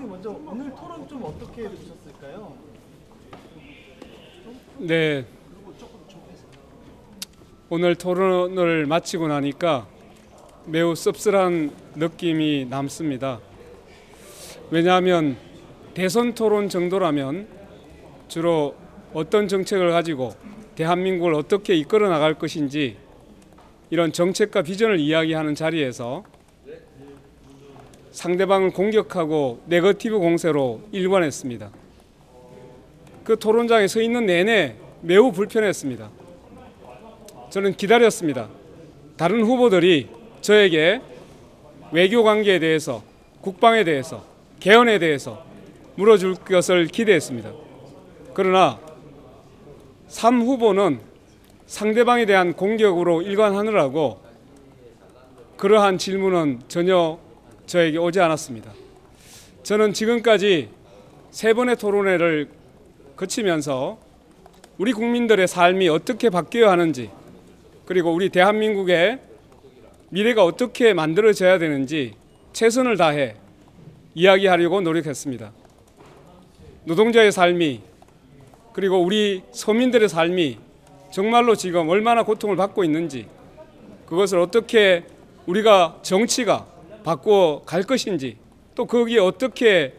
의원님 먼저 오늘 토론 좀 어떻게 보셨을까요? 네, 오늘 토론을 마치고 나니까 매우 씁쓸한 느낌이 남습니다. 왜냐하면 대선 토론 정도라면 주로 어떤 정책을 가지고 대한민국을 어떻게 이끌어 나갈 것인지 이런 정책과 비전을 이야기하는 자리에서 상대방을 공격하고 네거티브 공세로 일관했습니다. 그 토론장에 서 있는 내내 매우 불편했습니다. 저는 기다렸습니다. 다른 후보들이 저에게 외교 관계에 대해서, 국방에 대해서, 개헌에 대해서 물어줄 것을 기대했습니다. 그러나 3후보는 상대방에 대한 공격으로 일관하느라고 그러한 질문은 전혀 저에게 오지 않았습니다. 저는 지금까지 3번의 토론회를 거치면서 우리 국민들의 삶이 어떻게 바뀌어야 하는지, 그리고 우리 대한민국의 미래가 어떻게 만들어져야 되는지 최선을 다해 이야기하려고 노력했습니다. 노동자의 삶이, 그리고 우리 서민들의 삶이 정말로 지금 얼마나 고통을 받고 있는지, 그것을 어떻게 우리가 정치가 바꾸어 갈 것인지, 또 거기에 어떻게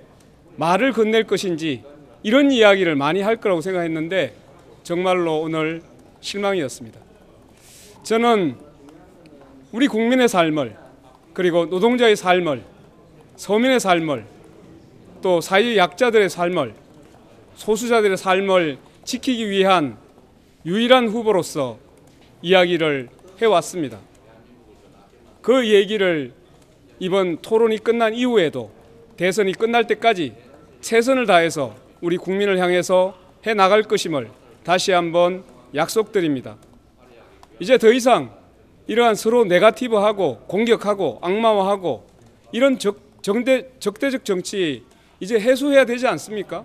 말을 건넬 것인지, 이런 이야기를 많이 할 거라고 생각했는데 정말로 오늘 실망이었습니다. 저는 우리 국민의 삶을, 그리고 노동자의 삶을, 서민의 삶을, 또 사회 약자들의 삶을, 소수자들의 삶을 지키기 위한 유일한 후보로서 이야기를 해왔습니다. 그 얘기를 이번 토론이 끝난 이후에도 대선이 끝날 때까지 최선을 다해서 우리 국민을 향해서 해나갈 것임을 다시 한번 약속드립니다. 이제 더 이상 이러한 서로 네거티브하고 공격하고 악마화하고 이런 적대적 정치 이제 해소해야 되지 않습니까?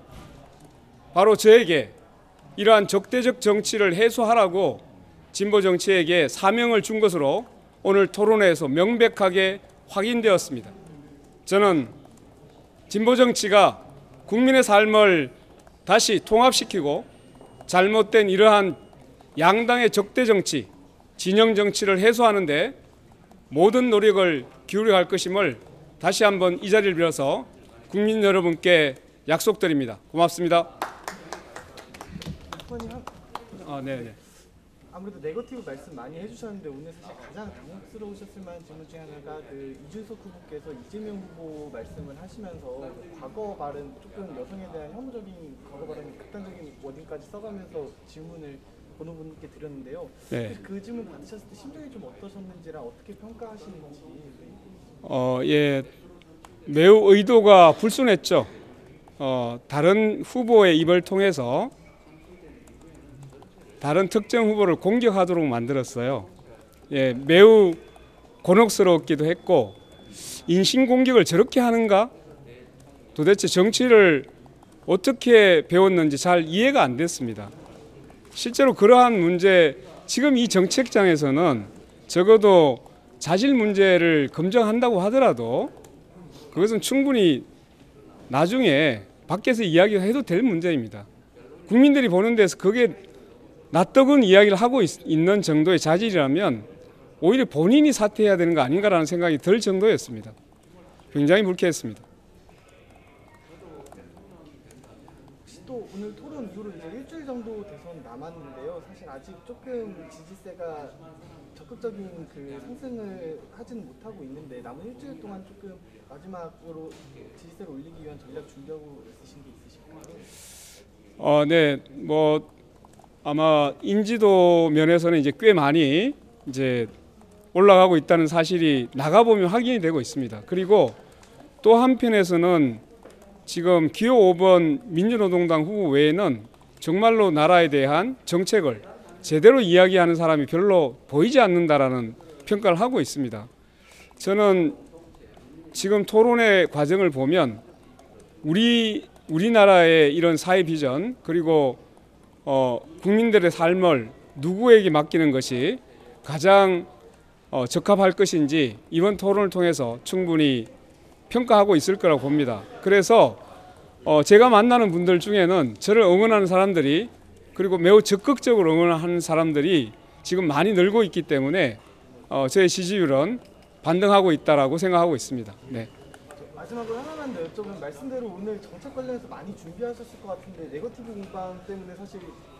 바로 저에게 이러한 적대적 정치를 해소하라고 진보 정치에게 사명을 준 것으로 오늘 토론회에서 명백하게 확인되었습니다. 저는 진보 정치가 국민의 삶을 다시 통합시키고 잘못된 이러한 양당의 적대 정치, 진영 정치를 해소하는데 모든 노력을 기울여 갈 것임을 다시 한번 이 자리를 빌어서 국민 여러분께 약속드립니다. 고맙습니다. 네네. 아무래도 네거티브 말씀 많이 해주셨는데 오늘 사실 가장 당혹스러우셨을 만한 질문 중에 하나가 그 이준석 후보께서 이재명 후보 말씀을 하시면서 그 과거 발언, 조금 여성에 대한 혐오적인 과거 발언, 극단적인 워딩까지 써가면서 질문을 보는 분께 드렸는데요. 네. 그 질문 받으셨을 때 심정이 좀 어떠셨는지랑 어떻게 평가하시는지. 예, 매우 의도가 불순했죠. 다른 후보의 입을 통해서 다른 특정 후보를 공격하도록 만들었어요. 예, 매우 곤혹스럽기도 했고, 인신공격을 저렇게 하는가? 도대체 정치를 어떻게 배웠는지 잘 이해가 안 됐습니다. 실제로 그러한 문제, 지금 이 정책장에서는 적어도 자질 문제를 검증한다고 하더라도 그것은 충분히 나중에 밖에서 이야기해도 될 문제입니다. 국민들이 보는 데서 그게 낯뜨거운 이야기를 하고 있는 정도의 자질이라면 오히려 본인이 사퇴해야 되는 거 아닌가라는 생각이 들 정도였습니다. 굉장히 불쾌했습니다. 혹시 또 오늘 토론 이후로 이제 일주일 정도 대선 남았는데요. 사실 아직 조금 지지세가 적극적인 그 상승을 하지는 못하고 있는데 남은 일주일 동안 조금 마지막으로 지지세를 올리기 위한 전략 준비하고 있으신 게 있으실까요? 네, 아마 인지도 면에서는 이제 꽤 많이 이제 올라가고 있다는 사실이 나가보면 확인이 되고 있습니다. 그리고 또 한편에서는 지금 기호 5번 민주노동당 후보 외에는 정말로 나라에 대한 정책을 제대로 이야기하는 사람이 별로 보이지 않는다라는 평가를 하고 있습니다. 저는 지금 토론의 과정을 보면 우리나라의 이런 사회 비전, 그리고 국민들의 삶을 누구에게 맡기는 것이 가장 적합할 것인지 이번 토론을 통해서 충분히 평가하고 있을 거라고 봅니다. 그래서 제가 만나는 분들 중에는 저를 응원하는 사람들이 그리고 매우 적극적으로 응원하는 사람들이 지금 많이 늘고 있기 때문에 저의 지지율은 반등하고 있다라고 생각하고 있습니다. 네. 마지막으로 하나만 더 여쭤보면 말씀대로 오늘 정책 관련해서 많이 준비하셨을 것 같은데 네거티브 공방 때문에 사실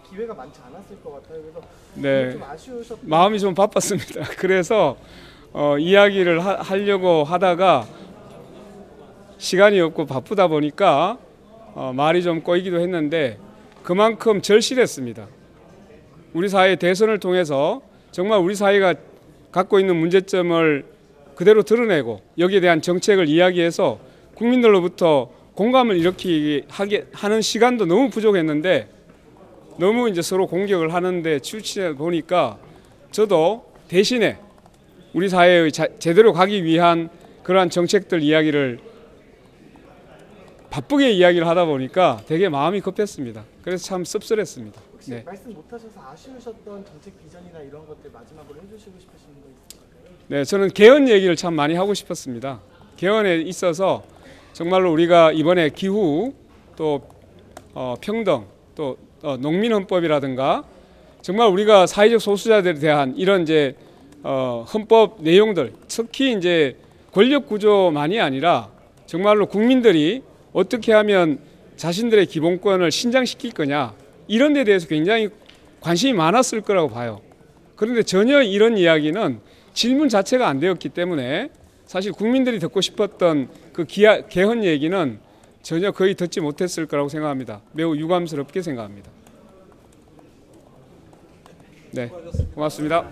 기회가 많지 않았을 것 같아요. 그래서 네. 좀 아쉬우셨던 마음이 좀 바빴습니다. 그래서 이야기를 하려고 하다가 시간이 없고 바쁘다 보니까 말이 좀 꼬이기도 했는데 그만큼 절실했습니다. 우리 사회 대선을 통해서 정말 우리 사회가 갖고 있는 문제점을 그대로 드러내고 여기에 대한 정책을 이야기해서 국민들로부터 공감을 일으키게 하는 시간도 너무 부족했는데 너무 이제 서로 공격을 하는데 치우치다 보니까 저도 대신에 우리 사회의 제대로 가기 위한 그러한 정책들 이야기를 바쁘게 이야기를 하다 보니까 되게 마음이 급했습니다. 그래서 참 씁쓸했습니다. 혹시 네. 말씀 못하셔서 아쉬우셨던 정책 비전이나 이런 것들 마지막으로 해주시고 싶으신 거 있을까요? 네, 저는 개헌 얘기를 참 많이 하고 싶었습니다. 개헌에 있어서 정말로 우리가 이번에 기후 또 평등 또 농민헌법이라든가 정말 우리가 사회적 소수자들에 대한 이런 이제 헌법 내용들 특히 이제 권력 구조만이 아니라 정말로 국민들이 어떻게 하면 자신들의 기본권을 신장시킬 거냐 이런 데 대해서 굉장히 관심이 많았을 거라고 봐요. 그런데 전혀 이런 이야기는 질문 자체가 안 되었기 때문에 사실 국민들이 듣고 싶었던 그 개헌 얘기는 전혀 거의 듣지 못했을 거라고 생각합니다. 매우 유감스럽게 생각합니다. 네, 고맙습니다.